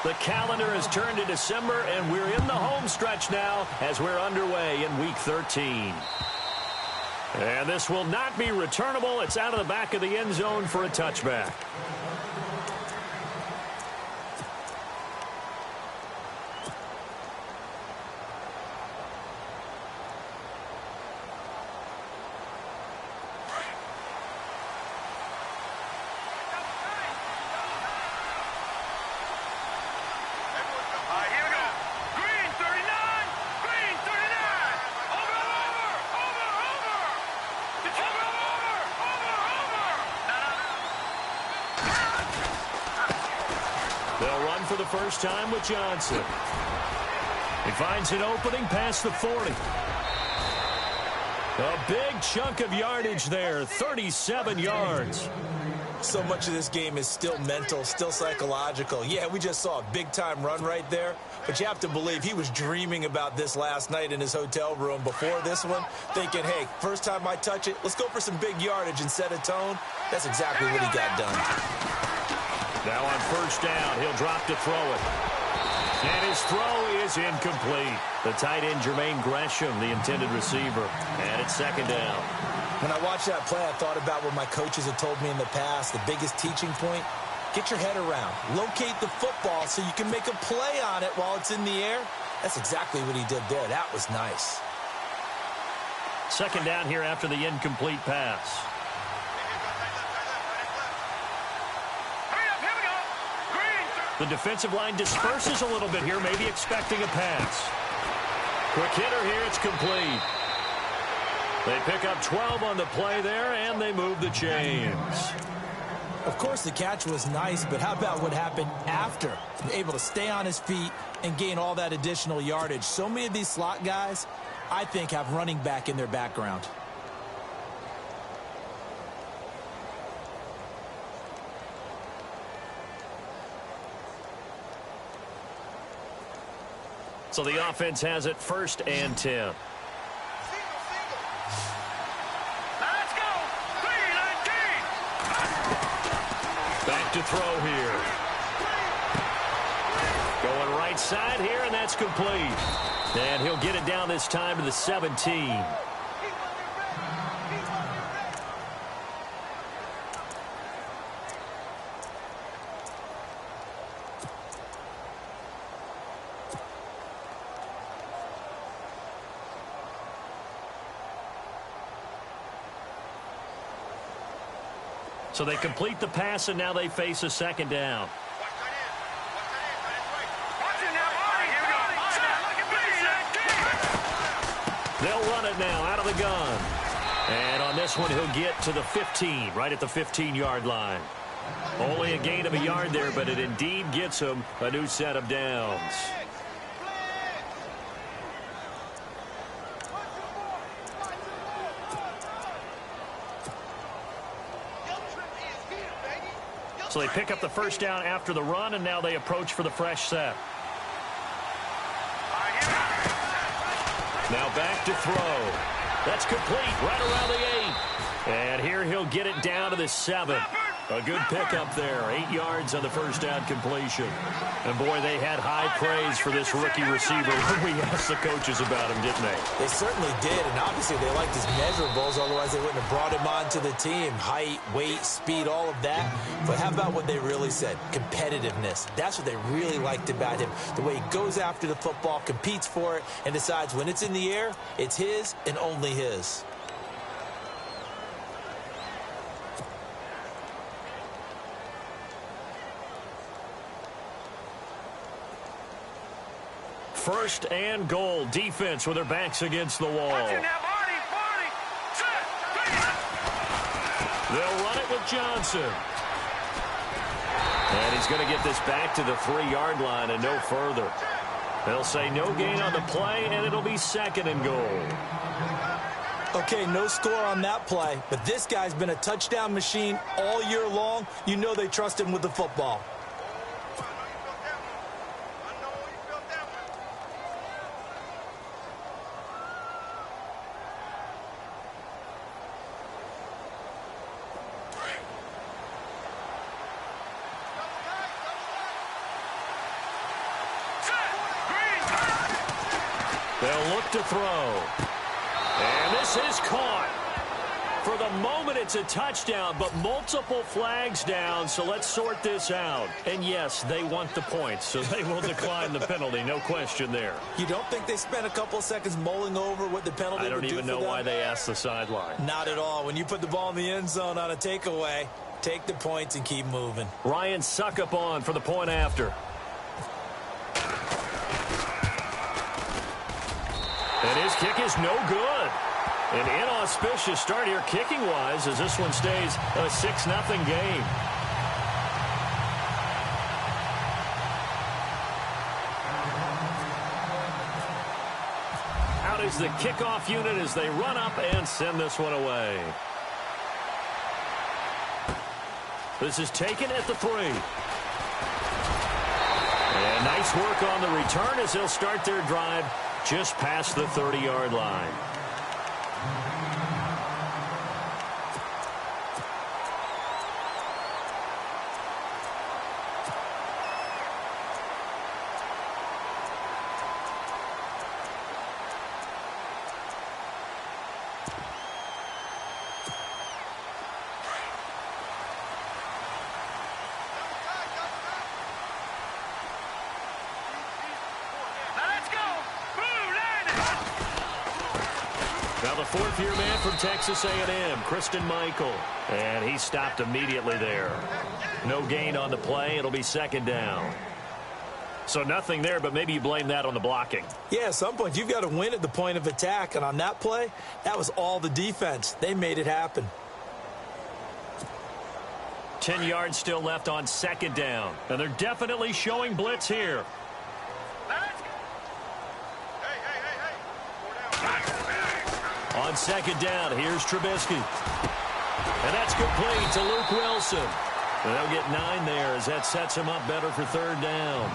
The calendar has turned to December, and we're in the home stretch now as we're underway in Week 13. And this will not be returnable. It's out of the back of the end zone for a touchback. For the first time with Johnson. He finds an opening past the 40. A big chunk of yardage there, 37 yards. So much of this game is still mental, still psychological. Yeah, we just saw a big-time run right there, but you have to believe he was dreaming about this last night in his hotel room before this one, thinking, hey, first time I touch it, let's go for some big yardage and set a tone. That's exactly what he got done. Now on first down, he'll drop to throw it. And his throw is incomplete. The tight end, Jermaine Gresham, the intended receiver. And it's second down. When I watched that play, I thought about what my coaches had told me in the past. The biggest teaching point, get your head around. Locate the football so you can make a play on it while it's in the air. That's exactly what he did there. That was nice. Second down here after the incomplete pass. The defensive line disperses a little bit here, maybe expecting a pass. Quick hitter here, it's complete. They pick up 12 on the play there, and they move the chains. Of course, the catch was nice, but how about what happened after? Able to stay on his feet and gain all that additional yardage. So many of these slot guys, I think, have running back in their background. So the offense has it first and 10. Let's go! 3-19! Back to throw here. Going right side here, and that's complete. And he'll get it down this time to the 17. So they complete the pass, and now they face a second down. They'll run it now out of the gun. And on this one, he'll get to the 15, right at the 15-yard line. Only a gain of a yard there, but it indeed gets him a new set of downs. So they pick up the first down after the run, and now they approach for the fresh set. Now back to throw. That's complete right around the 8. And here he'll get it down to the 7. A good pickup there. 8 yards on the first down completion. And, boy, they had high praise for this rookie receiver when we asked the coaches about him, didn't they? They certainly did, and obviously they liked his measurables, otherwise they wouldn't have brought him onto the team. Height, weight, speed, all of that. But how about what they really said? Competitiveness. That's what they really liked about him. The way he goes after the football, competes for it, and decides when it's in the air, it's his and only his. First and goal. Defense with their backs against the wall. They'll run it with Johnson. And he's going to get this back to the 3-yard line and no further. They'll say no gain on the play, and it'll be second and goal. Okay, no score on that play, but this guy's been a touchdown machine all year long. You know they trust him with the football. They'll look to throw. And this is caught. For the moment, it's a touchdown, but multiple flags down, so let's sort this out. And, yes, they want the points, so they will decline the penalty, no question there. You don't think they spent a couple of seconds mulling over what the penalty would do for them? I don't even know why they asked the sideline. Not at all. When you put the ball in the end zone on a takeaway, take the points and keep moving. Ryan Suckup on for the point after. And his kick is no good. An inauspicious start here kicking-wise as this one stays a 6-0 game. Out is the kickoff unit as they run up and send this one away. This is taken at the 3. And nice work on the return as they'll start their drive just past the 30-yard line. Now the fourth-year man from Texas A&M, Christian Michael. And he stopped immediately there. No gain on the play. It'll be second down. So nothing there, but maybe you blame that on the blocking. Yeah, at some point you've got to win at the point of attack. And on that play, that was all the defense. They made it happen. 10 yards still left on second down. And they're definitely showing blitz here. On second down, here's Trubisky. And that's complete to Luke Wilson. And they'll get 9 there as that sets him up better for third down.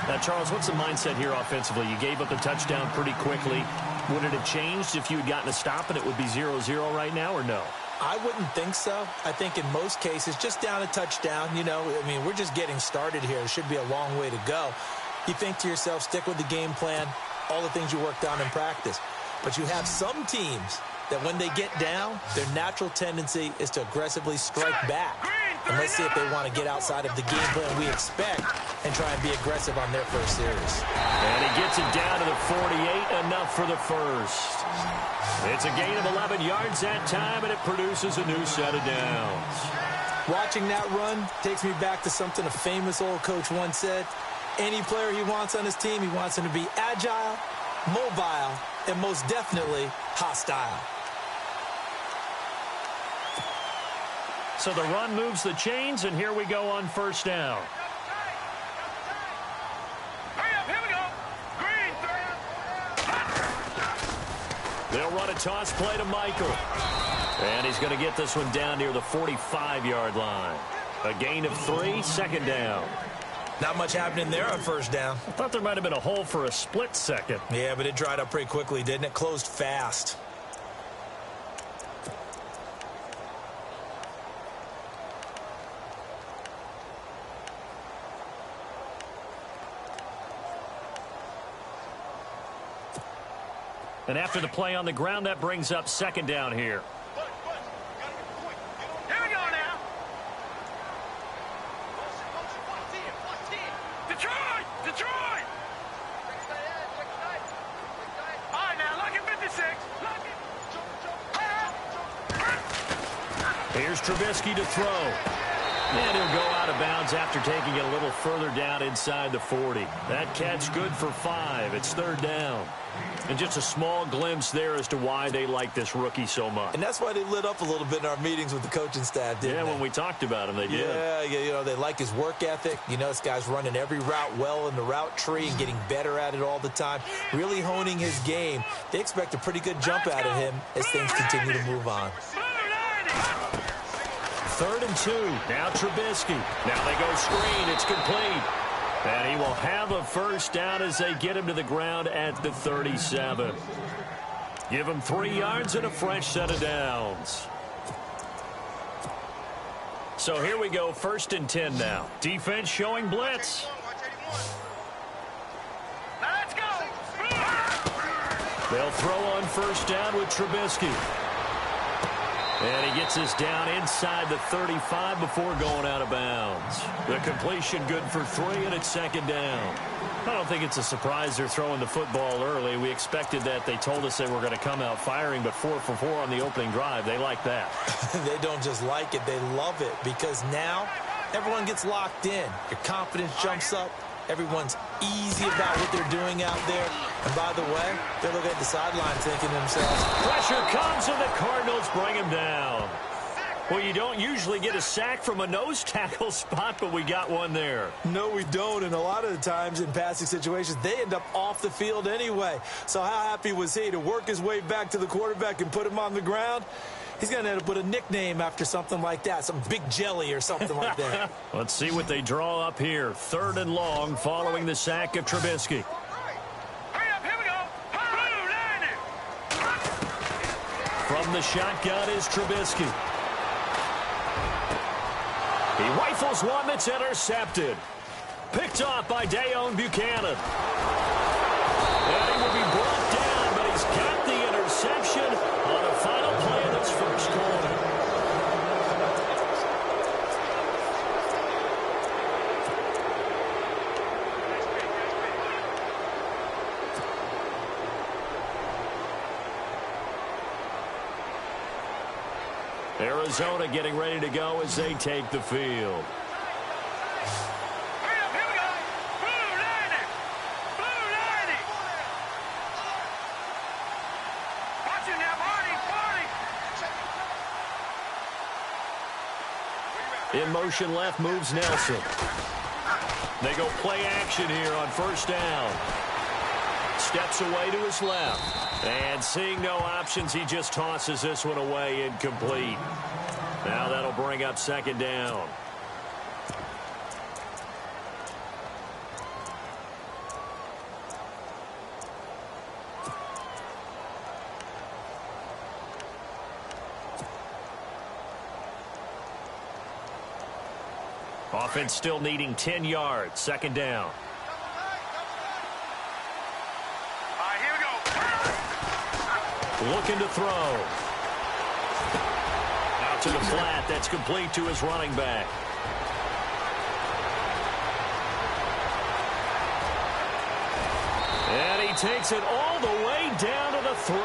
Now, Charles, what's the mindset here offensively? You gave up a touchdown pretty quickly. Would it have changed if you had gotten a stop and it would be 0-0 right now, or no? I wouldn't think so. I think in most cases, just down a touchdown, you know, I mean, we're just getting started here. It should be a long way to go. You think to yourself, stick with the game plan, all the things you worked on in practice. But you have some teams that when they get down, their natural tendency is to aggressively strike back. And let's see if they want to get outside of the game plan we expect and try and be aggressive on their first series. And he gets it down to the 48, enough for the first. It's a gain of 11 yards that time, and it produces a new set of downs. Watching that run takes me back to something a famous old coach once said. Any player he wants on his team, he wants him to be agile, mobile, and most definitely hostile. So the run moves the chains, and here we go on first down. Hurry up, here we go. Green. They'll run a toss play to Michael. And he's going to get this one down near the 45-yard line. A gain of 3, second down. Not much happening there on first down. I thought there might have been a hole for a split second. Yeah, but it dried up pretty quickly, didn't it? Closed fast. And after the play on the ground, that brings up second down here. Here we go now. Detroit! Detroit! All right, now, look at 56. Here's Trubisky to throw. And he'll go out of bounds after taking it a little further down inside the 40. That catch good for 5. It's third down. And just a small glimpse there as to why they like this rookie so much. And that's why they lit up a little bit in our meetings with the coaching staff, didn't they? Yeah, when we talked about him, they did. Yeah, you know, they like his work ethic. You know, this guy's running every route well in the route tree and getting better at it all the time, really honing his game. They expect a pretty good jump out of him as things continue to move on. 3rd and 2. Now Trubisky. Now they go screen. It's complete. And he will have a first down as they get him to the ground at the 37. Give him 3 yards and a fresh set of downs. So here we go, 1st and 10 now. Defense showing blitz. Let's go. They'll throw on first down with Trubisky. And he gets us down inside the 35 before going out of bounds. The completion good for 3, and it's second down. I don't think it's a surprise they're throwing the football early. We expected that. They told us they were going to come out firing, but 4 for 4 on the opening drive. They like that. They don't just like it, they love it, because now everyone gets locked in. Your confidence jumps up. Everyone's easy about what they're doing out there. And by the way, they're looking at the sideline thinking to themselves, pressure comes and the Cardinals bring him down. Well, you don't usually get a sack from a nose tackle spot, but we got one there. no, we don't. And a lot of the times in passing situations, they end up off the field anyway. So how happy was he to work his way back to the quarterback and put him on the ground? He's going to end up with a nickname after something like that, some Big Jelly or something like that. Let's see what they draw up here. 3rd and long following the sack of Trubisky. Hurry up, here we go. Blue line it. From the shotgun is Trubisky. He rifles one that's intercepted. Picked off by Dayon Buchanan. And he will be brought down, but he's got the interception on a final play of this first quarter. Arizona getting ready to go as they take the field. Hurry up, here we go. Blue line it. Blue line it. Watch it now, Marty. In motion left moves Nelson. They go play action here on first down. Steps away to his left. And seeing no options, he just tosses this one away incomplete. Now that'll bring up second down. Offense still needing 10 yards. Second down. All right, here we go. Looking to throw. Out to the flat. That's complete to his running back. And he takes it all the way down to the 3.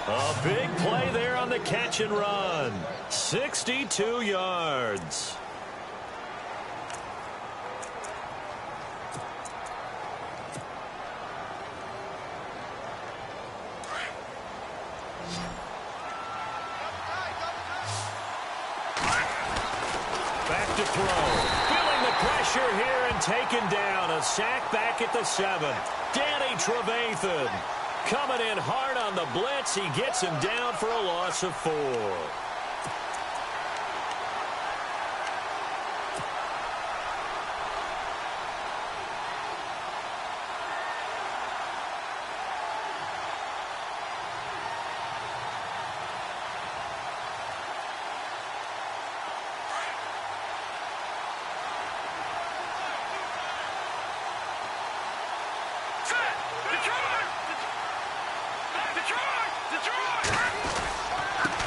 A big play there on the catch and run. 62 yards. Back to throw. Feeling the pressure here and taken down. A sack back at the 7. Danny Trevathan coming in hard on the blitz. He gets him down for a loss of 4.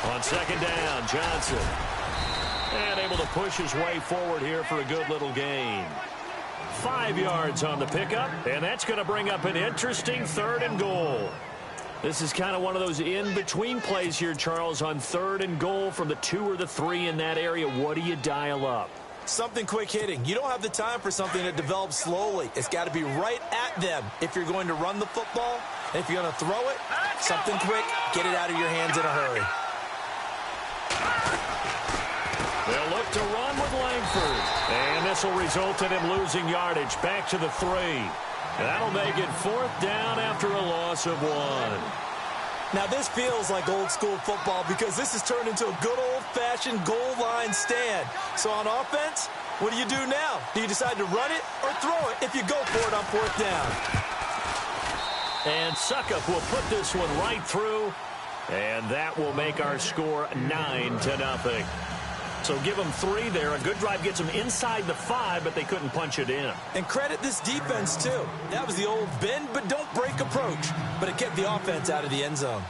On second down, Johnson. And able to push his way forward here for a good little gain. 5 yards on the pickup, and that's going to bring up an interesting 3rd and goal. This is kind of one of those in-between plays here, Charles, on 3rd and goal from the 2 or the 3 in that area. What do you dial up? Something quick hitting. You don't have the time for something that develops slowly. It's got to be right at them if you're going to run the football. And if you're going to throw it, something quick, get it out of your hands in a hurry. They'll look to run with Langford. And this will result in him losing yardage back to the 3. That'll make it 4th down after a loss of 1. Now, this feels like old-school football because this has turned into a good old-fashioned goal line stand. So on offense, what do you do now? Do you decide to run it or throw it if you go for it on 4th down? And Suckup will put this one right through. And that will make our score 9-0. So give them 3 there. A good drive gets them inside the 5, but they couldn't punch it in. And credit this defense, too. That was the old bend but don't break approach. But it kept the offense out of the end zone.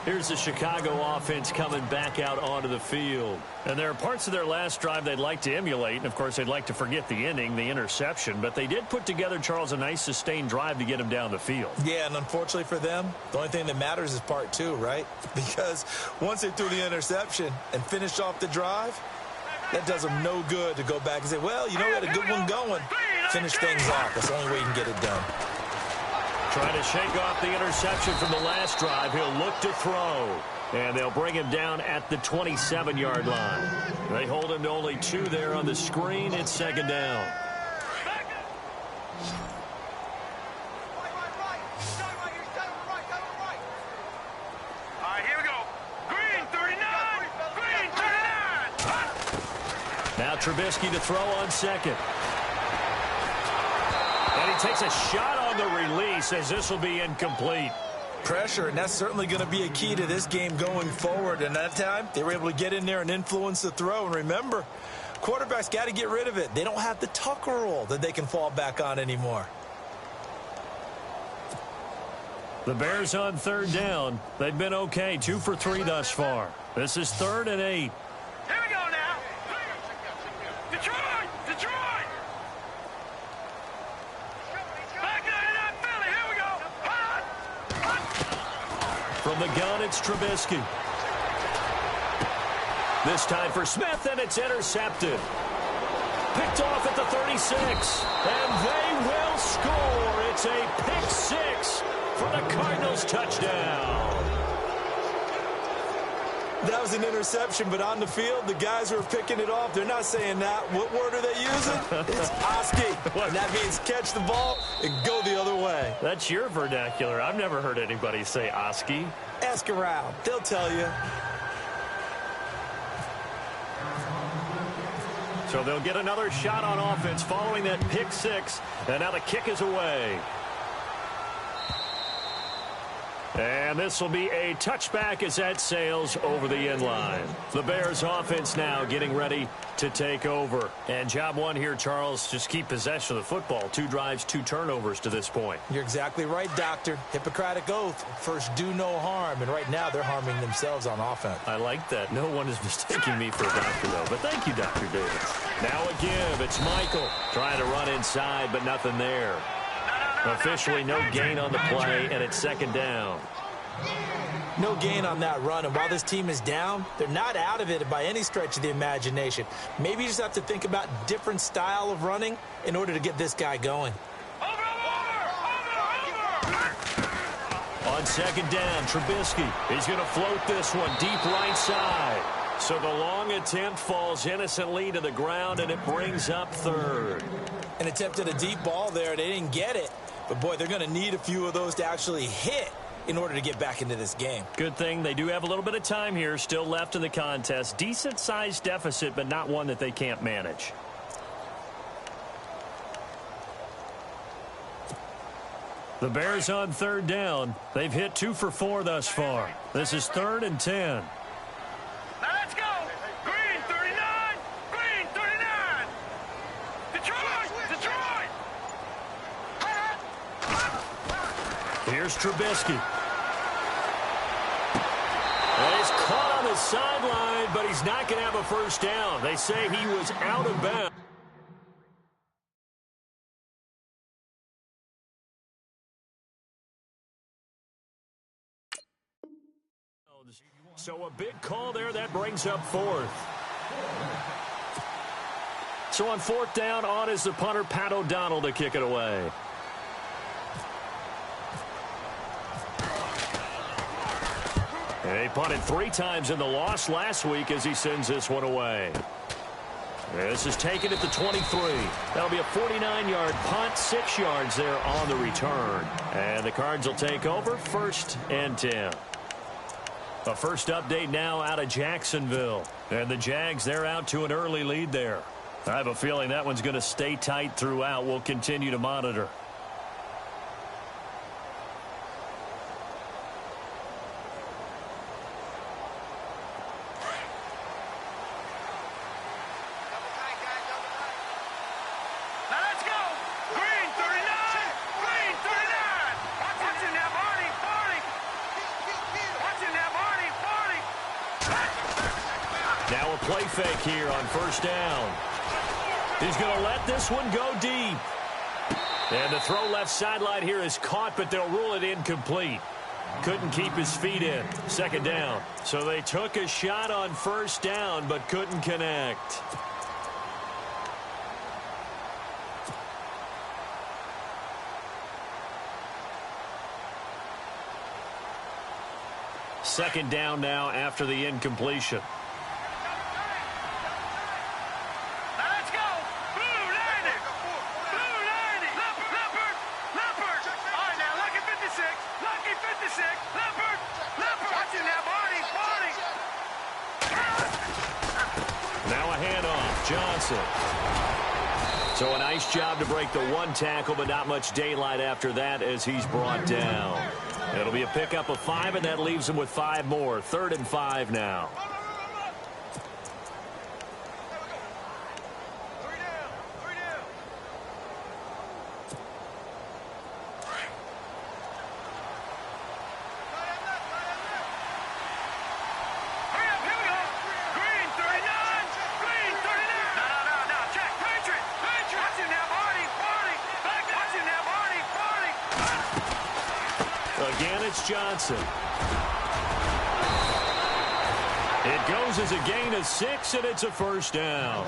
Here's the Chicago offense coming back out onto the field. And there are parts of their last drive they'd like to emulate. And, of course, they'd like to forget the ending, the interception. But they did put together, Charles, a nice sustained drive to get him down the field. Yeah, and unfortunately for them, the only thing that matters is part 2, right? Because once they threw the interception and finished off the drive, that does them no good to go back and say, well, you know, we had a good one going. Finish things off. That's the only way you can get it done. Trying to shake off the interception from the last drive. He'll look to throw. And they'll bring him down at the 27-yard line. They hold him to only 2 there on the screen. It's second down. All right, here we go. Green 39. Green 39. Now Trubisky to throw on second. And he takes a shot on the release as this will be incomplete. Pressure, and that's certainly going to be a key to this game going forward. And that time, they were able to get in there and influence the throw. And remember, quarterbacks got to get rid of it. They don't have the Tucker rule that they can fall back on anymore. The Bears on third down. They've been okay, 2 for 3 thus far. This is 3rd and 8. Here we go now. Detroit. Back 99 Philly. Here we go. From the gun, it's Trubisky. This time for Smith, and it's intercepted. Picked off at the 36, and they will score. It's a pick 6 for the Cardinals touchdown. That was an interception, but on the field, the guys who are picking it off, they're not saying that. What word are they using? It's Oski. And that means catch the ball and go the other way. That's your vernacular. I've never heard anybody say Oski. Ask around. They'll tell you. So they'll get another shot on offense following that pick 6. And now the kick is away. And this will be a touchback as that sails over the end line. The Bears offense now getting ready to take over. And job 1 here, Charles, just keep possession of the football. 2 drives, 2 turnovers to this point. You're exactly right, Doctor. Hippocratic oath. First, do no harm. And right now, they're harming themselves on offense. I like that. No one is mistaking me for a doctor, though. But thank you, Dr. Davis. Now a give. It's Michael trying to run inside, but nothing there. Officially no gain on the play, and it's second down. No gain on that run, and while this team is down, they're not out of it by any stretch of the imagination. Maybe you just have to think about different style of running in order to get this guy going. On second down, Trubisky. He's going to float this one deep right side. So the long attempt falls innocently to the ground, and it brings up 3rd. An attempt at a deep ball there. They didn't get it. But, boy, they're going to need a few of those to actually hit in order to get back into this game. Good thing they do have a little bit of time here still left in the contest. Decent-sized deficit, but not one that they can't manage. The Bears on third down. They've hit 2 for 4 thus far. This is 3rd and 10. Now let's go. Green 39. Green 39. Detroit. Here's Trubisky. And he's caught on the sideline, but he's not going to have a first down. They say he was out of bounds. So a big call there. That brings up 4th. So on 4th down, on is the punter, Pat O'Donnell, to kick it away. And he punted 3 times in the loss last week as he sends this one away. This is taken at the 23. That'll be a 49-yard punt, 6 yards there on the return. And the Cards will take over 1st and 10. A first update now out of Jacksonville. And the Jags, they're out to an early lead there. I have a feeling that one's going to stay tight throughout. We'll continue to monitor. play fake here on first down. He's going to let this one go deep. And the throw left sideline here is caught, but they'll rule it incomplete. Couldn't keep his feet in. Second down. So they took a shot on first down, but couldn't connect. Second down now after the incompletion. Let's go. Blue landing. Blue landing. Leopard. Leopard. All right, now, lucky 56. Lucky 56. Leopard. Leopard. Watch it now, Barney. Barney. Now a handoff. Johnson. So a nice job to break the one tackle, but not much daylight after that as he's brought down. It'll be a pickup of 5, and that leaves him with 5 more. 3rd and 5 now. Again, it's Johnson. It goes as a gain of 6, and it's a first down.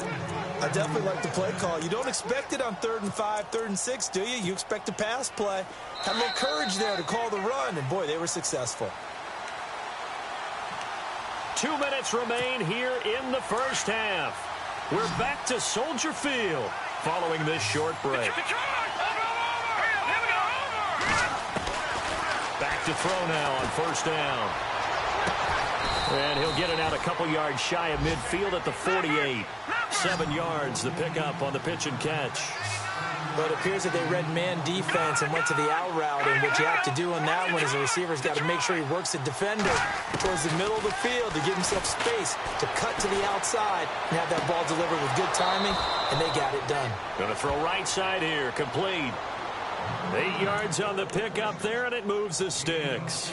I definitely like the play call. You don't expect it on 3rd and 5, 3rd and 6, do you? You expect a pass play. Had a little courage there to call the run, and, boy, they were successful. 2 minutes remain here in the first half. We're back to Soldier Field following this short break. Back to throw now on first down. And he'll get it out a couple yards shy of midfield at the 48. 7 yards, the pickup on the pitch and catch. But it appears that they read man defense and went to the out route, and what you have to do on that one is the receiver's got to make sure he works the defender towards the middle of the field to give himself space to cut to the outside and have that ball delivered with good timing, and they got it done. Going to throw right side here, complete. 8 yards on the pickup there, and it moves the sticks.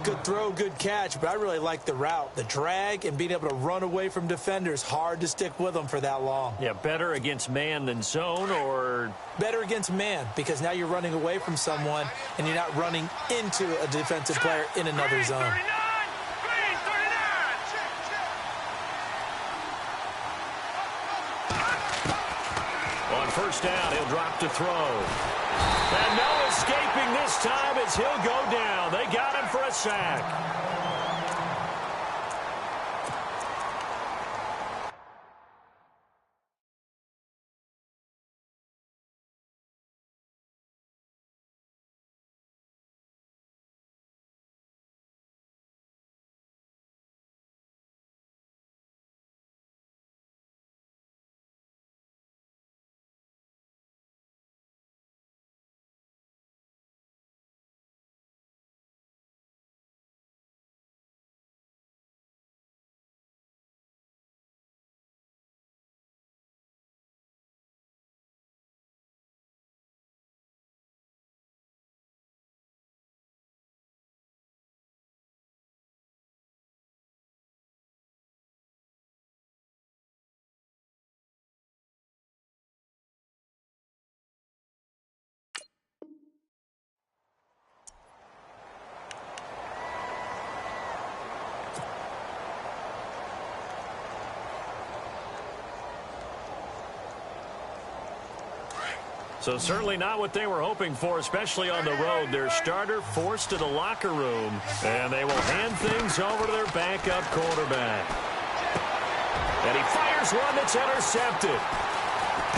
Good throw, good catch, but I really like the route. The drag and being able to run away from defenders, hard to stick with them for that long. Yeah, better against man than zone, or? Better against man, because now you're running away from someone and you're not running into a defensive player in another zone. On first down, he'll drop to throw. And no escaping this time as he'll go down. They got him for a sack. So certainly not what they were hoping for, especially on the road. Their starter forced to the locker room, and they will hand things over to their backup quarterback. And he fires one that's intercepted.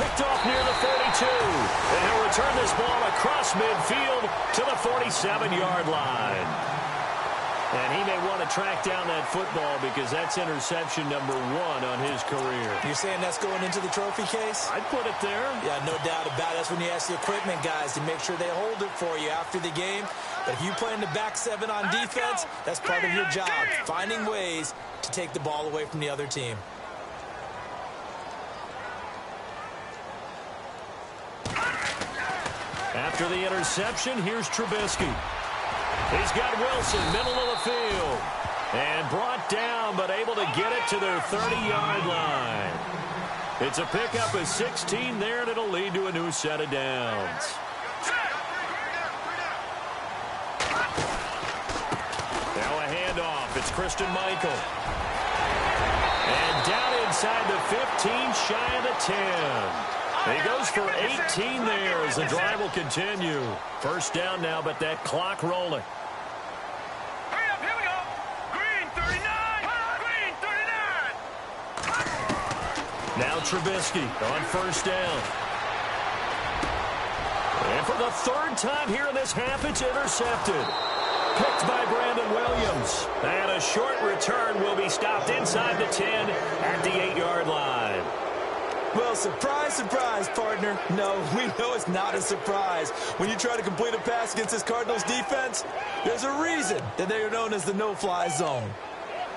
Picked off near the 42. And he'll return this ball across midfield to the 47-yard line. And he may want to track down that football because that's interception number 1 on his career. You're saying that's going into the trophy case? I'd put it there. Yeah, no doubt about it. That's when you ask the equipment guys to make sure they hold it for you after the game. But if you play in the back 7 on defense, that's part of your job, finding ways to take the ball away from the other team. After the interception, here's Trubisky. He's got Wilson, middle of the field. And brought down, but able to get it to their 30-yard line. It's a pickup of 16 there, and it'll lead to a new set of downs. Now a handoff. It's Christian Michael. And down inside the 15, shy of the 10. He goes for 18 there as the drive will continue. First down now, but that clock rolling. Hurry up, here we go. Green 39. Green 39. Now Trubisky on first down. And for the third time here in this half, it's intercepted. Picked by Brandon Williams. And a short return will be stopped inside the 10 at the 8-yard line. Well, surprise, surprise, partner. No, we know it's not a surprise. When you try to complete a pass against this Cardinals defense, there's a reason that they are known as the no-fly zone.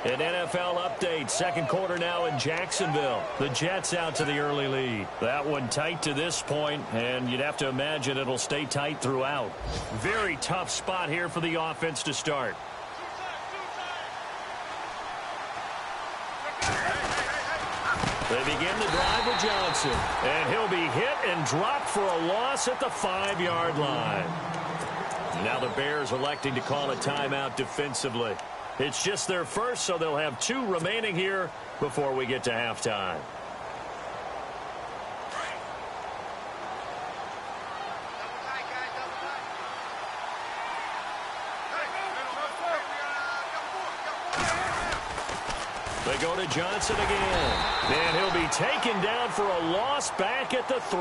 An NFL update. Second quarter now in Jacksonville. The Jets out to the early lead. That one tight to this point, and you'd have to imagine it'll stay tight throughout. Very tough spot here for the offense to start. They begin the drive with Johnson, and he'll be hit and dropped for a loss at the 5-yard line. Now the Bears electing to call a timeout defensively. It's just their first, so they'll have 2 remaining here before we get to halftime. They go to Johnson again. And he'll be taken down for a loss back at the 3.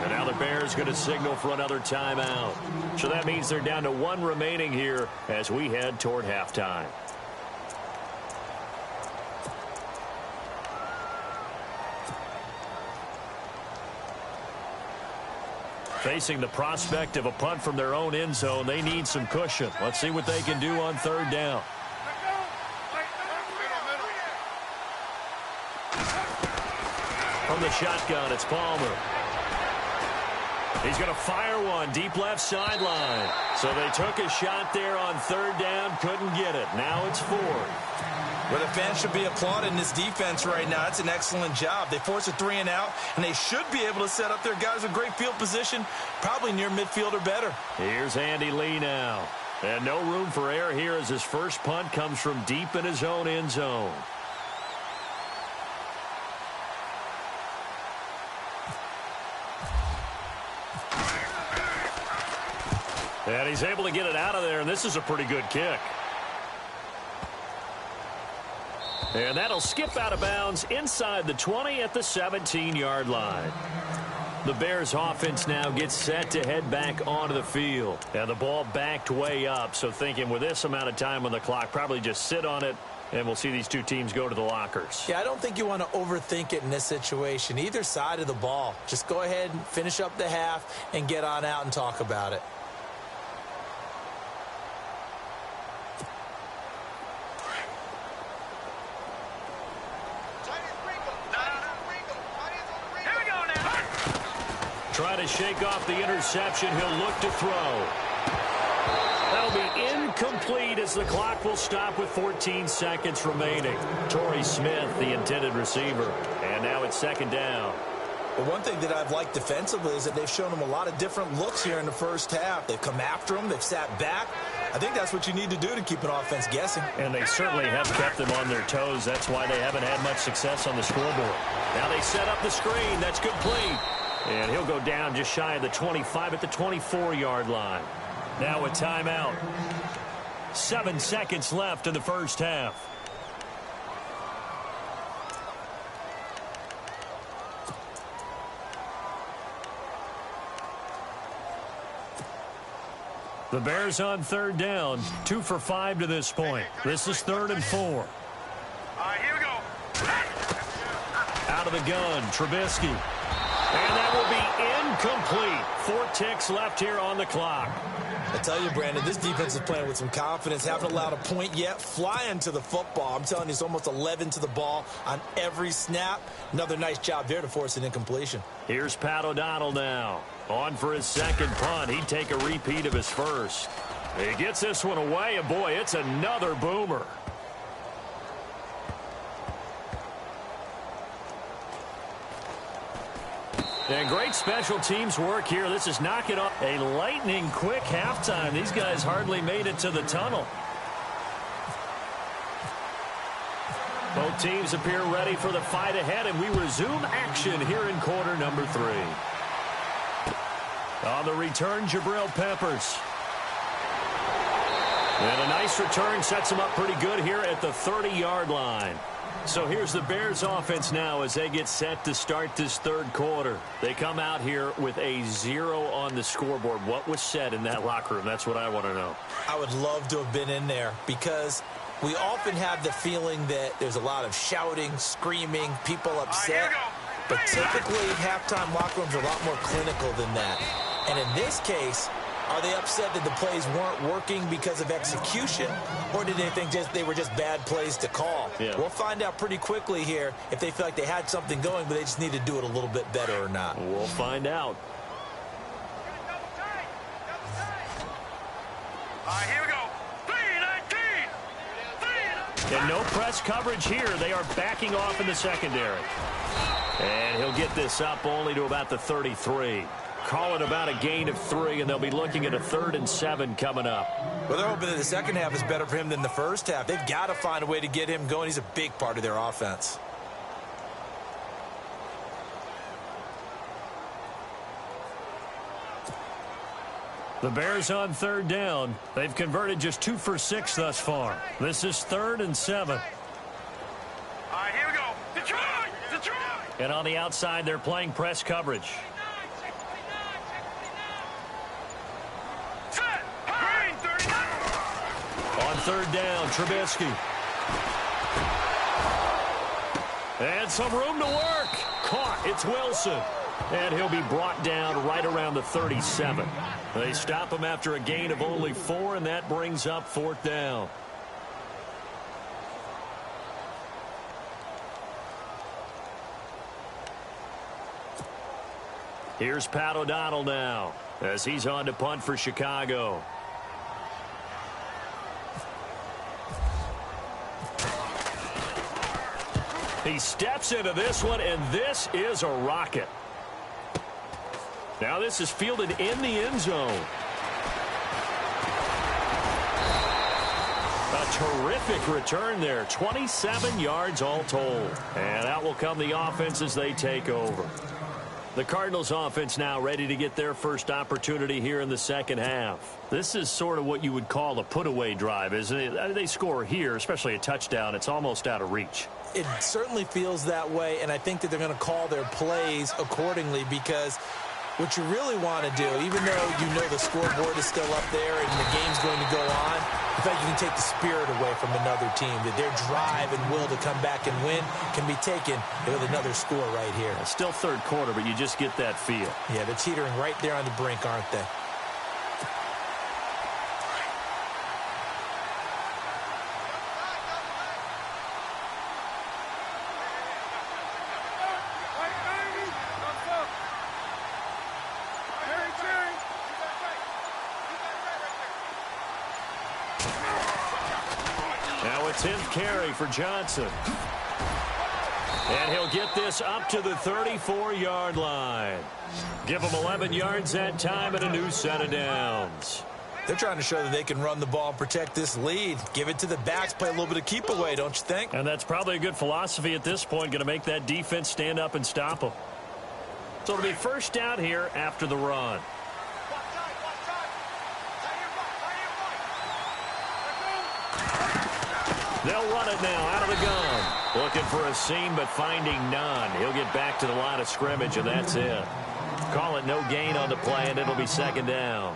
And now the Bears going to signal for another timeout. So that means they're down to 1 remaining here as we head toward halftime. Facing the prospect of a punt from their own end zone, they need some cushion. Let's see what they can do on third down. From the shotgun, it's Palmer. He's going to fire one deep left sideline. So they took a shot there on third down, couldn't get it. Now it's 4. Well, the fans should be applauding this defense right now. It's an excellent job. They force a 3 and out, and they should be able to set up their guys with great field position, probably near midfield or better. Here's Andy Lee now. And no room for error here as his first punt comes from deep in his own end zone. And he's able to get it out of there, and this is a pretty good kick. And that'll skip out of bounds inside the 20 at the 17-yard line. The Bears offense now gets set to head back onto the field. And the ball backed way up, so thinking with this amount of time on the clock, probably just sit on it, and we'll see these 2 teams go to the lockers. Yeah, I don't think you want to overthink it in this situation. Either side of the ball. Just go ahead and finish up the half and get on out and talk about it. Try to shake off the interception. He'll look to throw. That'll be incomplete as the clock will stop with 14 seconds remaining. Torrey Smith, the intended receiver. And now it's second down. The one thing that I've liked defensively is that they've shown them a lot of different looks here in the first half. They've come after them. They've sat back. I think that's what you need to do to keep an offense guessing. And they certainly have kept them on their toes. That's why they haven't had much success on the scoreboard. Now they set up the screen. That's complete. And he'll go down just shy of the 25 at the 24-yard line. Now a timeout. 7 seconds left in the first half. The Bears on third down, 2 for 5 to this point. This is 3rd and 4. All right, here we go. Out of the gun, Trubisky. And that will be incomplete. 4 ticks left here on the clock. I tell you, Brandon, this defense is playing with some confidence. Haven't allowed a point yet. Flying to the football. I'm telling you, it's almost 11 to the ball on every snap. Another nice job there to force an incompletion. Here's Pat O'Donnell now. On for his second punt. He'd take a repeat of his first. He gets this one away, and boy, it's another boomer. And great special teams work here. This is knocking off a lightning-quick halftime. These guys hardly made it to the tunnel. Both teams appear ready for the fight ahead, and we resume action here in quarter number 3. On the return, Jabril Peppers. And a nice return sets them up pretty good here at the 30-yard line. So here's the Bears offense now as they get set to start this third quarter. They come out here with a 0 on the scoreboard. What was said in that locker room? That's what I want to know. I would love to have been in there because we often have the feeling that there's a lot of shouting, screaming, people upset. But typically, halftime locker rooms are a lot more clinical than that. And in this case, are they upset that the plays weren't working because of execution, or did they think they were just bad plays to call? Yeah. We'll find out pretty quickly here if they feel like they had something going, but they just need to do it a little bit better or not. We'll find out. All right, here we go. 3-19. And no press coverage here. They are backing off in the secondary. And he'll get this up only to about the 33. Call it about a gain of 3, and they'll be looking at a 3rd and 7 coming up. Well, they're hoping that the second half is better for him than the first half. They've got to find a way to get him going. He's a big part of their offense. The Bears on 3rd down. They've converted just 2 for 6 thus far. This is 3rd and 7. All right, here we go. Detroit! Detroit! And on the outside, they're playing press coverage. On 3rd down, Trubisky. And some room to work. Caught. It's Wilson. And he'll be brought down right around the 37. They stop him after a gain of only 4, and that brings up 4th down. Here's Pat O'Donnell now as he's on to punt for Chicago. He steps into this one, and this is a rocket. Now this is fielded in the end zone. A terrific return there. 27 yards all told. And out will come the offense as they take over. The Cardinals offense now ready to get their first opportunity here in the second half. This is sort of what you would call a put-away drive, isn't it? They score here, especially a touchdown. It's almost out of reach. It certainly feels that way, and I think that they're going to call their plays accordingly because what you really want to do, even though you know the scoreboard is still up there and the game's going to go on, in fact, you can take the spirit away from another team, that their drive and will to come back and win can be taken with another score right here. It's still third quarter, but you just get that feel. Yeah, they're teetering right there on the brink, aren't they? Now a 10th carry for Johnson. And he'll get this up to the 34-yard line. Give him 11 yards that time and a new set of downs. They're trying to show that they can run the ball and protect this lead. Give it to the backs, play a little bit of keep away, don't you think? And that's probably a good philosophy at this point, going to make that defense stand up and stop them. So it'll be first down here after the run. They'll run it now out of the gun. Looking for a seam, but finding none. He'll get back to the line of scrimmage, and that's it. Call it no gain on the play, and it'll be second down.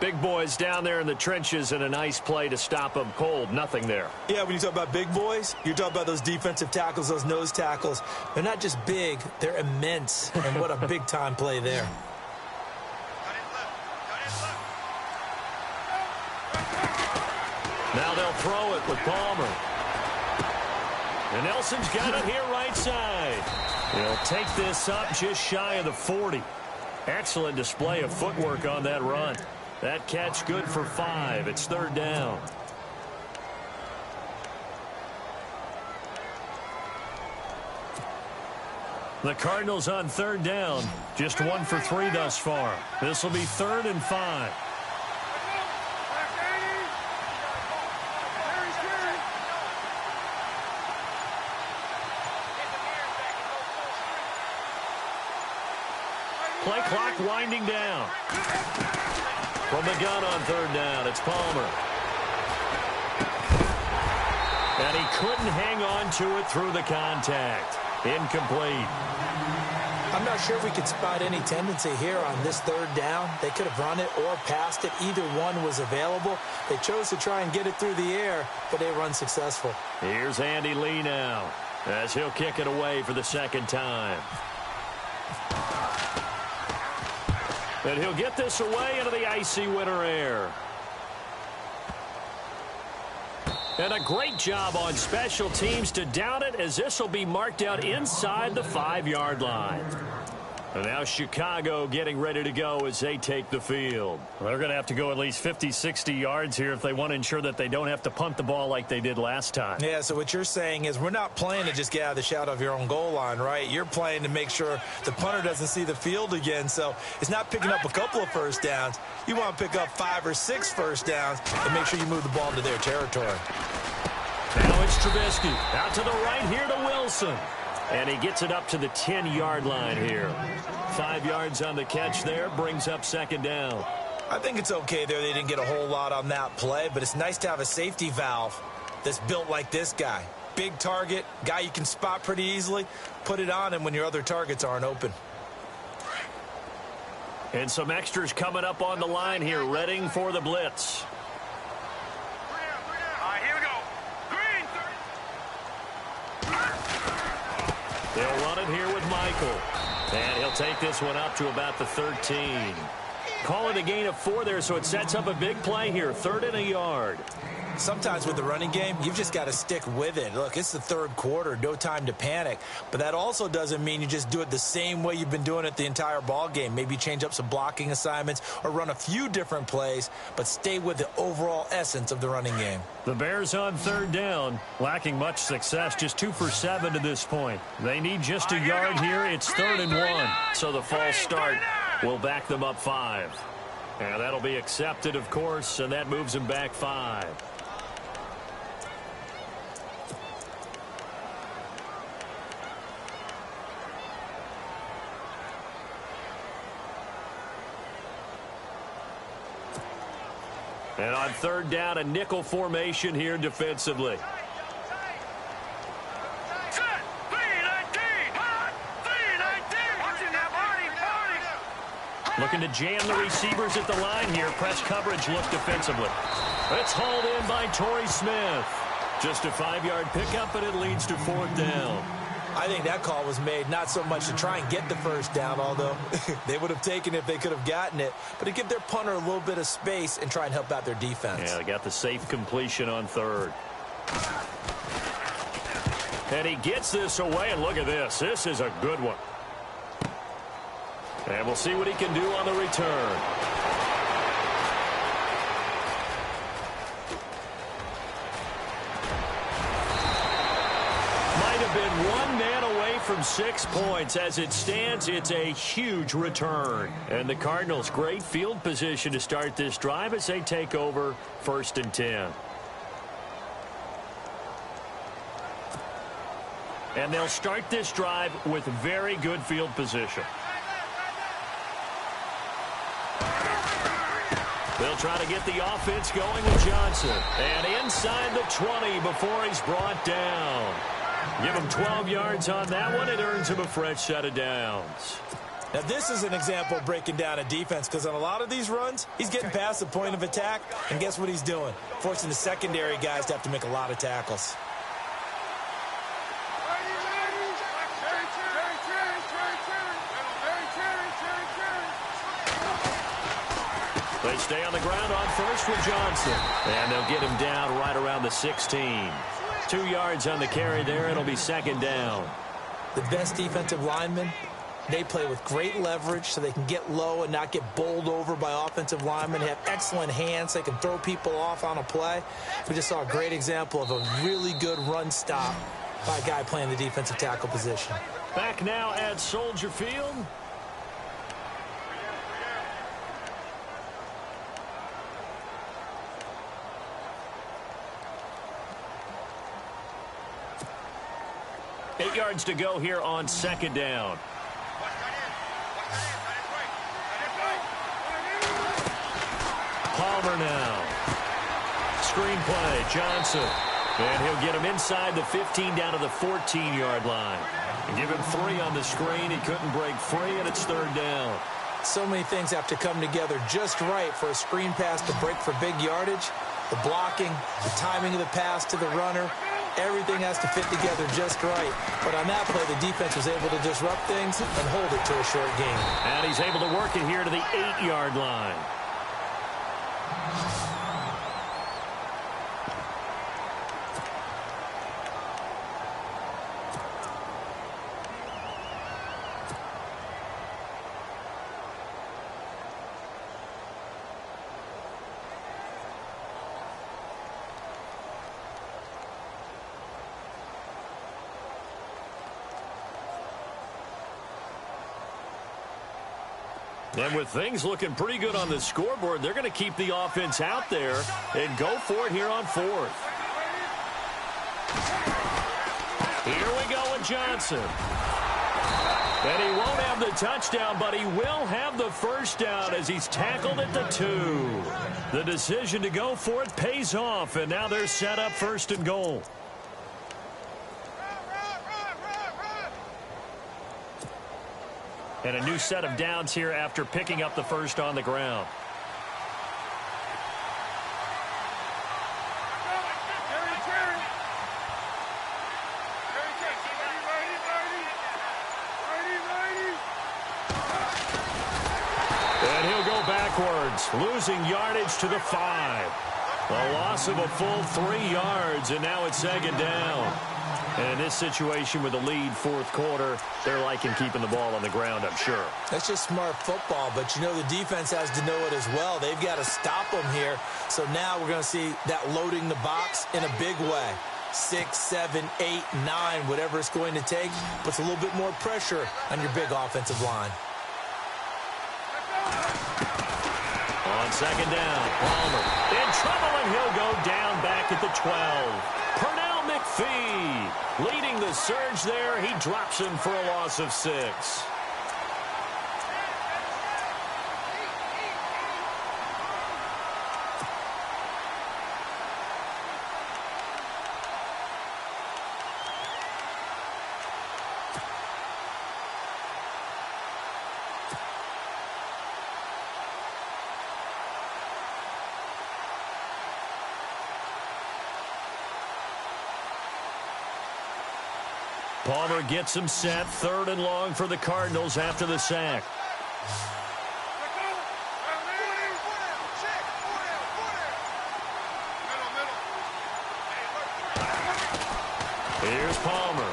Big boys down there in the trenches, and a nice play to stop them cold. Nothing there. Yeah, when you talk about big boys, you're talking about those defensive tackles, those nose tackles. They're not just big, they're immense. And what a big-time play there. Now they'll throw it with Palmer. And Nelson's got it here right side. He'll take this up just shy of the 40. Excellent display of footwork on that run. That catch good for 5. It's third down. The Cardinals on third down, just 1 for 3 thus far. This will be 3rd and 5. Play clock winding down. From the gun on third down, it's Palmer. And he couldn't hang on to it through the contact. Incomplete. I'm not sure if we could spot any tendency here on this third down. They could have run it or passed it. Either one was available. They chose to try and get it through the air, but they were unsuccessful. Here's Andy Lee now, as he'll kick it away for the second time. And he'll get this away into the icy winter air. And a great job on special teams to down it, as this will be marked out inside the 5-yard line. And now Chicago getting ready to go as they take the field. They're going to have to go at least 50, 60 yards here if they want to ensure that they don't have to punt the ball like they did last time. Yeah, so what you're saying is we're not playing to just get out of the shadow of your own goal line, right? You're playing to make sure the punter doesn't see the field again. So it's not picking up a couple of first downs. You want to pick up 5 or 6 first downs and make sure you move the ball into their territory. Now it's Trubisky. Out to the right here to Wilson. And he gets it up to the 10-yard line here. 5 yards on the catch there, brings up second down. I think it's okay there. They didn't get a whole lot on that play, but it's nice to have a safety valve that's built like this guy. Big target, guy you can spot pretty easily. Put it on him when your other targets aren't open. And some extras coming up on the line here, readying for the blitz. They'll run it here with Michael. And he'll take this one up to about the 13. Call it a gain of 4 there, so it sets up a big play here. 3rd and a yard. Sometimes with the running game, you've just got to stick with it. Look, it's the 3rd quarter, no time to panic. But that also doesn't mean you just do it the same way you've been doing it the entire ball game. Maybe change up some blocking assignments or run a few different plays, but stay with the overall essence of the running game. The Bears on 3rd down, lacking much success, just 2 for 7 to this point. They need just a yard here. It's 3rd and 1, so the false start will back them up 5. And that'll be accepted, of course, and that moves them back 5. And on 3rd down, a nickel formation here defensively. Looking to jam the receivers at the line here. Press coverage look defensively. It's hauled in by Torrey Smith. Just a 5-yard pickup, and it leads to 4th down. I think that call was made not so much to try and get the first down, although they would have taken it if they could have gotten it, but to give their punter a little bit of space and try and help out their defense. Yeah, they got the safe completion on 3rd. And he gets this away, and look at this. This is a good one. And we'll see what he can do on the return. Been 1 man away from 6 points. As it stands, it's a huge return. And the Cardinals, great field position to start this drive as they take over 1st and 10. And they'll start this drive with very good field position. They'll try to get the offense going with Johnson. And inside the 20 before he's brought down. Give him 12 yards on that one. It earns him a fresh set of downs. Now, this is an example of breaking down a defense, because on a lot of these runs, he's getting past the point of attack, and guess what he's doing? Forcing the secondary guys to have to make a lot of tackles. They stay on the ground on 1st with Johnson. And they'll get him down right around the 16. 2 yards on the carry there. It'll be 2nd down. The best defensive linemen, they play with great leverage so they can get low and not get bowled over by offensive linemen. They have excellent hands. They can throw people off on a play. We just saw a great example of a really good run stop by a guy playing the defensive tackle position. Back now at Soldier Field. Eight yards to go here on second down. Palmer now. Screen play, Johnson. And he'll get him inside the 15 down to the 14-yard line. And give him 3 on the screen. He couldn't break free, and it's third down. So many things have to come together just right for a screen pass to break for big yardage. The blocking, the timing of the pass to the runner, everything has to fit together just right. But on that play, the defense was able to disrupt things and hold it to a short gain. And he's able to work it here to the 8-yard line. And with things looking pretty good on the scoreboard, they're going to keep the offense out there and go for it here on fourth. Here we go with Johnson. And he won't have the touchdown, but he will have the first down as he's tackled at the 2. The decision to go for it pays off, and now they're set up first and goal. And a new set of downs here after picking up the first on the ground. And he'll go backwards, losing yardage to the 5. A loss of a full 3 yards, and now it's second down. And in this situation with the lead fourth quarter, they're liking keeping the ball on the ground, I'm sure. That's just smart football, but you know the defense has to know it as well. They've got to stop them here. So now we're going to see that loading the box in a big way. 6, 7, 8, 9, whatever it's going to take, puts a little bit more pressure on your big offensive line. On second down, Palmer in trouble, and he'll go down back at the 12. McPhee leading the surge there. He drops him for a loss of 6. Palmer gets him set. 3rd and long for the Cardinals after the sack. Here's Palmer.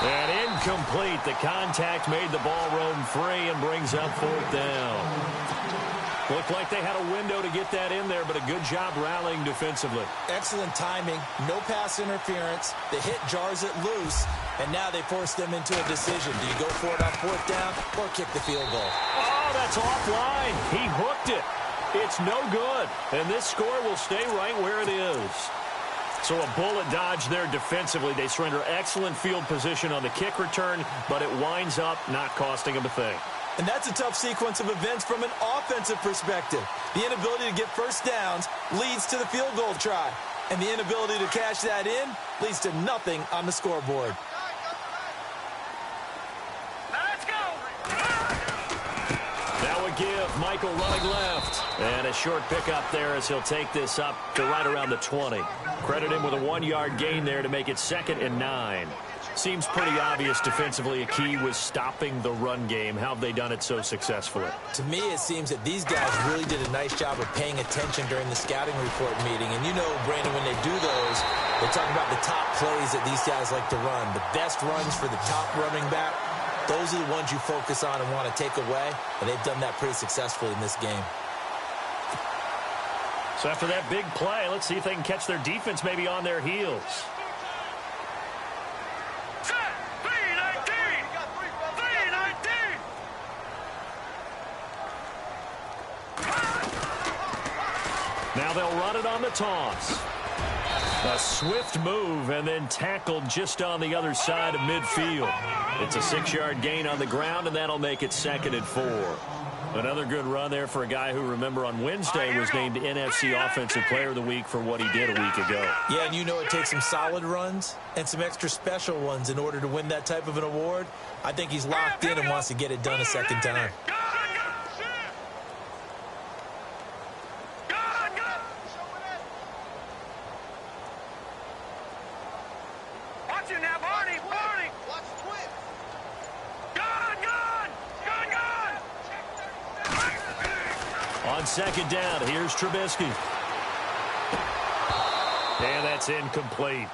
And incomplete. The contact made the ball roam free and brings up 4th down. Looked like they had a window to get that in there, but a good job rallying defensively. Excellent timing, no pass interference. The hit jars it loose, and now they force them into a decision. Do you go for it on 4th down or kick the field goal? Oh, that's offline. He hooked it. It's no good, and this score will stay right where it is. So a bullet dodge there defensively. They surrender excellent field position on the kick return, but it winds up not costing them a thing. And that's a tough sequence of events from an offensive perspective. The inability to get first downs leads to the field goal try. And the inability to cash that in leads to nothing on the scoreboard. Let's go! That would give Michael running left. And a short pickup there as he'll take this up to right around the 20. Credit him with a 1-yard gain there to make it 2nd and 9. Seems pretty obvious defensively a key was stopping the run game. How have they done it so successfully? To me, it seems that these guys really did a nice job of paying attention during the scouting report meeting. And you know, Brandon, when they do those, they talk about the top plays that these guys like to run. The best runs for the top running back, those are the ones you focus on and want to take away. And they've done that pretty successfully in this game. So after that big play, let's see if they can catch their defense maybe on their heels. Now they'll run it on the toss. A swift move and then tackled just on the other side of midfield. It's a 6-yard gain on the ground, and that'll make it 2nd and 4. Another good run there for a guy who, remember, on Wednesday was named NFC Offensive Player of the Week for what he did a week ago. Yeah, and you know it takes some solid runs and some extra special ones in order to win that type of an award. I think he's locked in and wants to get it done a second time. On 2nd down, here's Trubisky. And that's incomplete.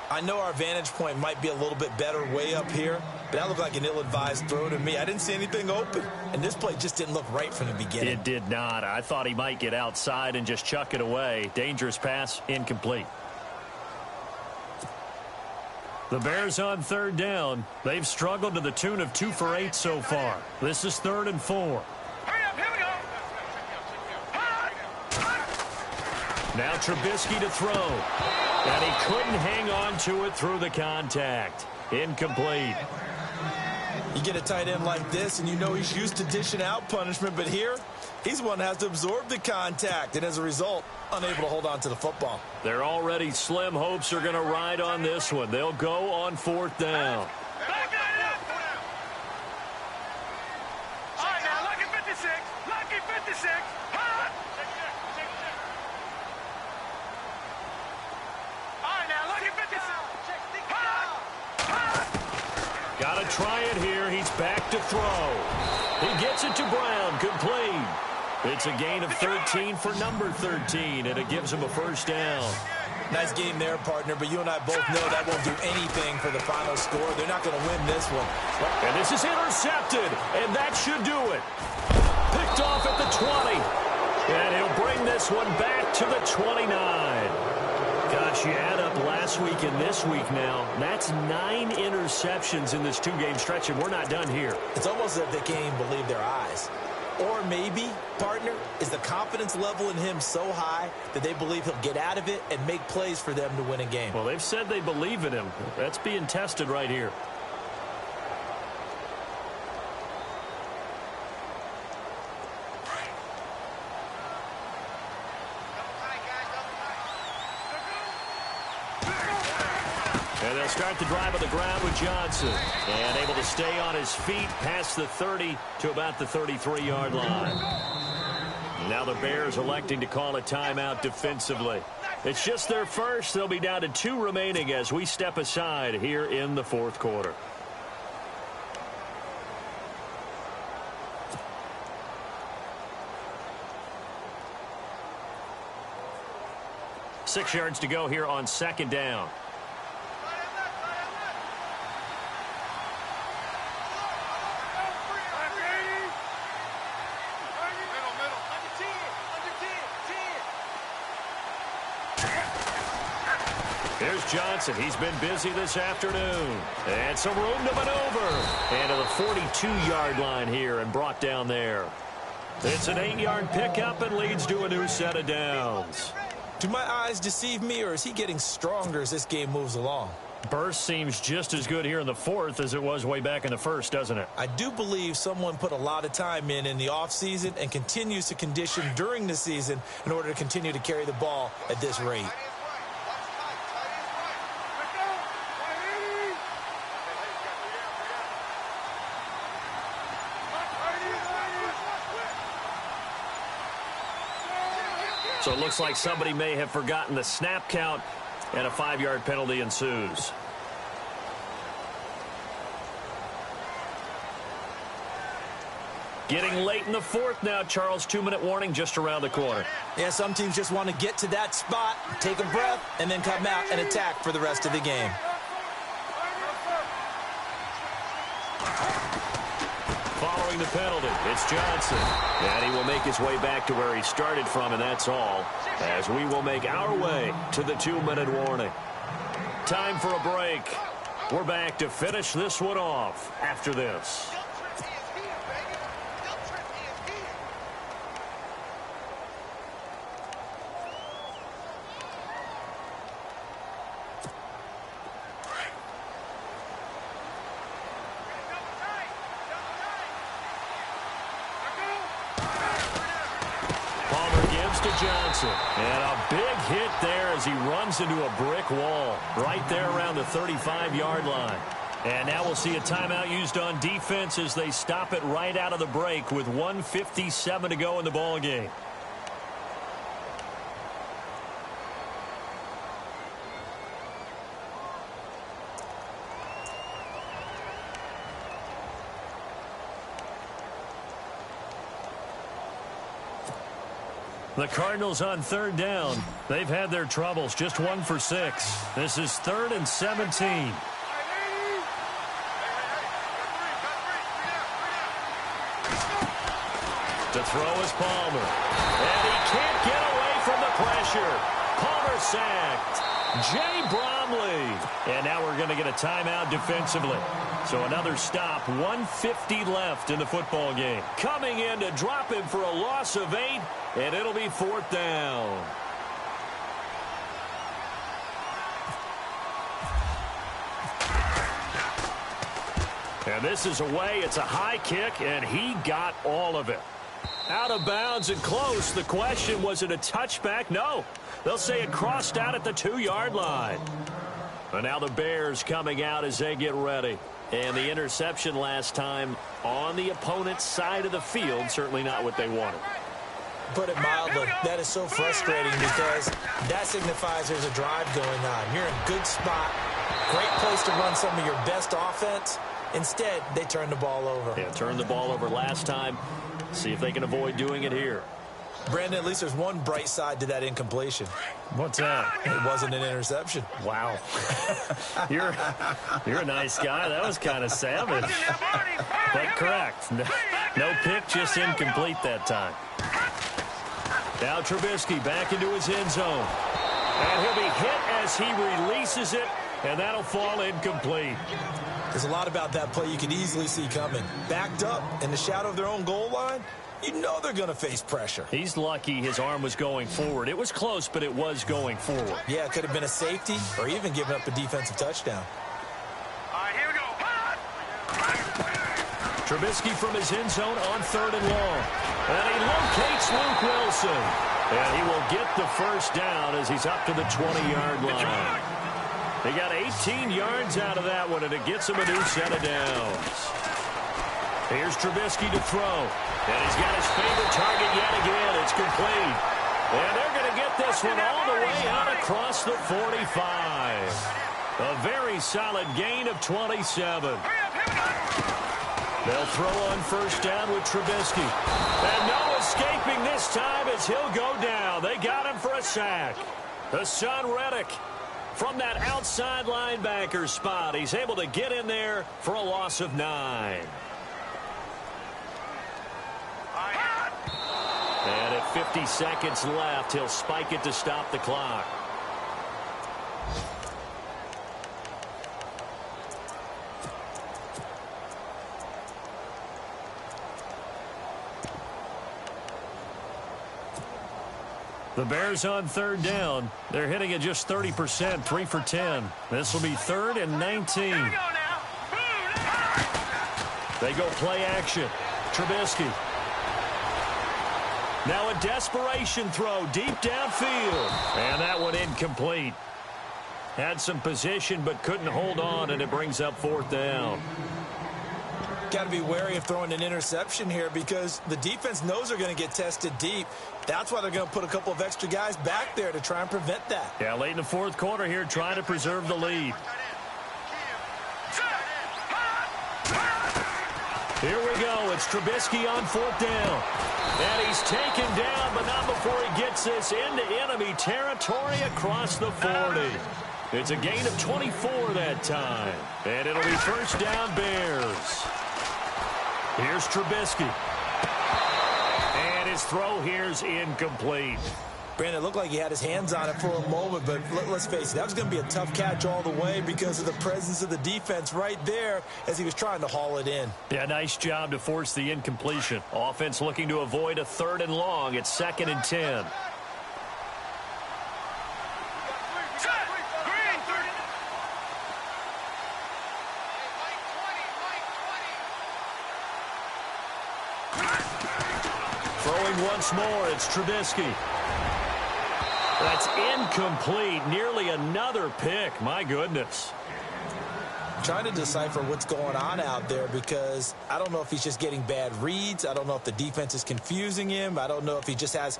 I know our vantage point might be a little bit better way up here, but that looked like an ill-advised throw to me. I didn't see anything open, and this play just didn't look right from the beginning. It did not. I thought he might get outside and just chuck it away. Dangerous pass, incomplete. The Bears on 3rd down. They've struggled to the tune of 2 for 8 so far. This is 3rd and 4. Now Trubisky to throw. And he couldn't hang on to it through the contact. Incomplete. You get a tight end like this, and you know he's used to dishing out punishment, but here, he's the one that has to absorb the contact, and as a result, unable to hold on to the football. Their already slim hopes are going to ride on this one. They'll go on 4th down. All right, now, lucky 56. Lucky 56. Got to try it here. He's back to throw. He gets it to Brown. Complete. It's a gain of 13 for number 13, and it gives him a 1st down. Nice game there, partner, but you and I both know that won't do anything for the final score. They're not going to win this one. And this is intercepted, and that should do it. Picked off at the 20, and he'll bring this one back to the 29. Gosh, you add up last week and this week now. That's 9 interceptions in this 2-game stretch, and we're not done here. It's almost as if they can't even believe their eyes. Or maybe, partner, is the confidence level in him so high that they believe he'll get out of it and make plays for them to win a game. Well, they've said they believe in him. That's being tested right here. And they'll start the drive on the ground with Johnson. And able to stay on his feet past the 30 to about the 33-yard line. Now the Bears electing to call a timeout defensively. It's just their first. They'll be down to 2 remaining as we step aside here in the 4th quarter. Six yards to go here on 2nd down. Here's Johnson. He's been busy this afternoon. And some room to maneuver. And to the 42-yard line here and brought down there. It's an 8-yard pickup and leads to a new set of downs. Do my eyes deceive me, or is he getting stronger as this game moves along? Burst seems just as good here in the 4th as it was way back in the 1st, doesn't it? I do believe someone put a lot of time in the offseason and continues to condition during the season in order to continue to carry the ball at this rate. So it looks like somebody may have forgotten the snap count, and a 5-yard penalty ensues. Getting late in the 4th now, Charles. 2-minute warning just around the corner. Yeah, some teams just want to get to that spot, take a breath, and then come out and attack for the rest of the game. Following throwing the penalty. It's Johnson. And he will make his way back to where he started from, and that's all, as we will make our way to the 2-minute warning. Time for a break. We're back to finish this one off after this. To Johnson. And a big hit there as he runs into a brick wall right there around the 35-yard line. And now we'll see a timeout used on defense as they stop it right out of the break with 1:57 to go in the ball game. The Cardinals on 3rd down. They've had their troubles, just 1 for 6. This is 3rd and 17. To throw is Palmer. And he can't get away from the pressure. Palmer sacked. Jay Bromley. And now we're going to get a timeout defensively. So another stop, 1:50 left in the football game. Coming in to drop him for a loss of 8, and it'll be 4th down. And this is away. It's a high kick, and he got all of it. Out of bounds and close. The question, was it a touchback? No. They'll say it crossed out at the 2-yard line. And now the Bears coming out as they get ready. And the interception last time on the opponent's side of the field, certainly not what they wanted. Put it mildly, that is so frustrating because that signifies there's a drive going on. You're in a good spot, great place to run some of your best offense. Instead, they turn the ball over. Yeah, turned the ball over last time. See if they can avoid doing it here. Brandon, at least there's one bright side to that incompletion. What's that? It wasn't an interception. Wow. You're a nice guy. That was kind of savage. But correct. No pick, just incomplete that time. Now Trubisky back into his end zone. And he'll be hit as he releases it, and that'll fall incomplete. There's a lot about that play you can easily see coming. Backed up in the shadow of their own goal line, you know they're going to face pressure. He's lucky his arm was going forward. It was close, but it was going forward. Yeah, it could have been a safety or even given up a defensive touchdown. All right, here we go. Trubisky from his end zone on 3rd and long. And he locates Luke Wilson. And he will get the first down as he's up to the 20-yard line. He got 18 yards out of that one, and it gets him a new set of downs. Here's Trubisky to throw. And he's got his favorite target yet again. It's complete. And they're going to get this one all the way out across the 45. A very solid gain of 27. They'll throw on first down with Trubisky. And no escaping this time as he'll go down. They got him for a sack. Hassan Reddick from that outside linebacker spot. He's able to get in there for a loss of 9. And at 50 seconds left, he'll spike it to stop the clock. The Bears on 3rd down. They're hitting at just 30%, 3 for 10. This will be 3rd and 19. They go play action. Trubisky. Now a desperation throw deep downfield. And that one incomplete. Had some position but couldn't hold on, and it brings up 4th down. Got to be wary of throwing an interception here because the defense knows they're going to get tested deep. That's why they're going to put a couple of extra guys back there to try and prevent that. Yeah, late in the 4th quarter here, trying to preserve the lead. Here we go. It's Trubisky on 4th down. And he's taken down, but not before he gets this into enemy territory across the 40. It's a gain of 24 that time. And it'll be first down Bears. Here's Trubisky. And his throw here's incomplete. Brandon, it looked like he had his hands on it for a moment, but let's face it, that was going to be a tough catch all the way because of the presence of the defense right there as he was trying to haul it in. Yeah, nice job to force the incompletion. Offense looking to avoid a 3rd and long. It's 2nd and 10. Throwing once more, it's Trubisky. That's incomplete. Nearly another pick. My goodness. I'm trying to decipher what's going on out there because I don't know if he's just getting bad reads. I don't know if the defense is confusing him. I don't know if he just has,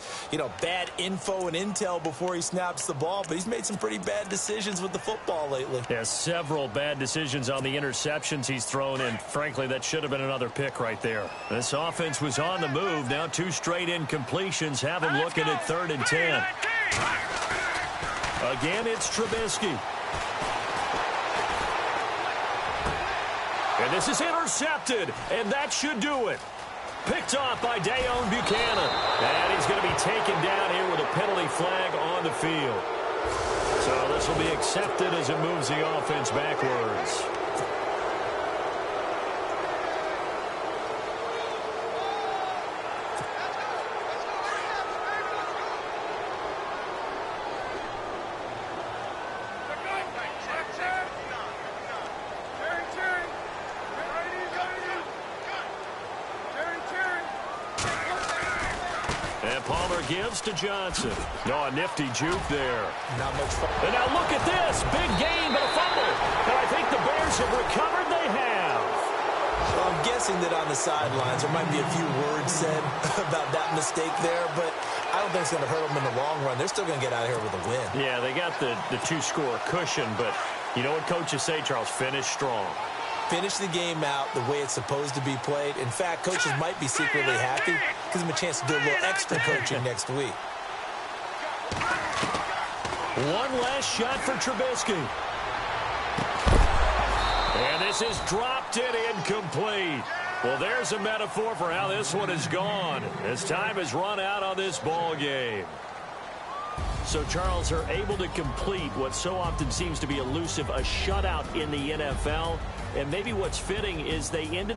bad info and intel before he snaps the ball. But he's made some pretty bad decisions with the football lately. Yeah, several bad decisions on the interceptions he's thrown in. Frankly, that should have been another pick right there. This offense was on the move. Now 2 straight incompletions have him looking at 3rd and 10. Again, it's Trubisky. And this is intercepted, and that should do it. Picked off by Dayon Buchanan. And he's going to be taken down here with a penalty flag on the field. So this will be accepted as it moves the offense backwards. Gives to Johnson. No, a nifty juke there. Not much fun. And now look at this. Big gain, but a fumble. And I think the Bears have recovered. They have. Well, I'm guessing that on the sidelines there might be a few words said about that mistake there, but I don't think it's going to hurt them in the long run. They're still going to get out of here with a win. Yeah, they got the 2-score cushion, but you know what coaches say, Charles? Finish strong. Finish the game out the way it's supposed to be played. In fact, coaches might be secretly happy. Gives them a chance to do a little extra coaching next week. One last shot for Trubisky. And this is dropped in incomplete. Well, there's a metaphor for how this one is gone. As time has run out on this ball game. So, Charles, are able to complete what so often seems to be elusive, a shutout in the NFL. And maybe what's fitting is they ended